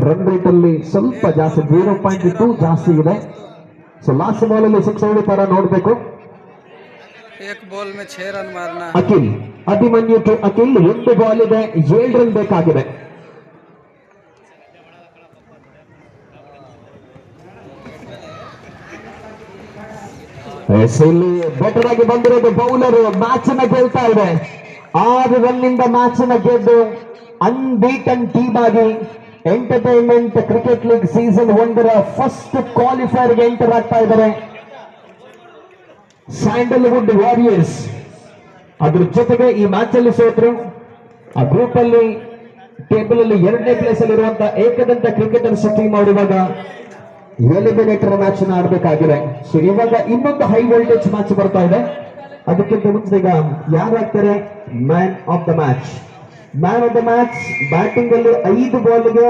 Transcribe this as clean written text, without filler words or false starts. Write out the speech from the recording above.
Run rate ಅಲ್ಲಿ ಸ್ವಲ್ಪ ಜಾಸ್ತಿ 0.2 ಜಾಸ್ತಿ ಇದೆ. ಸೊ ಲಾಸ್ಟ್ ಬಾಲ್ ಅಲ್ಲಿ 6 ಹೊಡಿತಾರ ನೋಡ್ಬೇಕು. एक बॉल में 6 रन मारना. ಅಖಿಲ್ ಅಭಿಮನ್ಯು ಟು ಅಖಿಲ್ 1 ಬಾಲ್ ಇದೆ, 7 ರನ್ ಬೇಕಾಗಿದೆ. ಇಲ್ಲಿ ಬೆಟರ್ ಆಗಿ ಬಂದಿರೋದು ಬೌಲರ್ ಮ್ಯಾಚ್ ಅನ್ನ ಗೆಲ್ತಾ ಇದೆ. 6 ರನ್ ನಿಂದ ಮ್ಯಾಚ್ ಅನ್ನ ಗೆದ್ದು ಅನ್ಬೀಟನ್ ಟೀಮ್ ಆಗಿ entertainment cricket league season 1 first qualifier ಗೆ ಎಂಟರ್ ಆಗ್ತಾ ಇದ್ದಾರೆ ಸ್ಯಾಂಡಲ್ವುಡ್ ವಾರಿಯರ್ಸ್. ಅದ್ರ ಜೊತೆಗೆ ಈ ಮ್ಯಾಚ್ ಅಲ್ಲಿ ಸೋತರು ಆ ಗ್ರೂಪ್ ಅಲ್ಲಿ ಟೇಬಲ್ ಅಲ್ಲಿ 2ನೇ ಪ್ಲೇಸ್ ಅಲ್ಲಿ ಇರುವಂತಹ ಏಕದಂತ ಕ್ರಿಕೆಟರ್ಸ್ ಟೀಮ್ ಅವರು ಇವಾಗ ಎಲಿಮಿನೇಟರ್ ಮ್ಯಾಚ್ ನ ಆಡಬೇಕಾಗಿದೆ. ಸೊ ಇವಾಗ ಇನ್ನೊಂದು ಹೈ ವೋಲ್ಟೇಜ್ ಮ್ಯಾಚ್ ಬರ್ತಾ ಇದೆ. ಅದಕ್ಕಿಂತ ಮುಂಚೆ ಈಗ ಯಾರಾಗ್ತಾರೆ man of the match. Man of the match batting ಅಲ್ಲಿ 5 ಬಾಲ್ಗೆ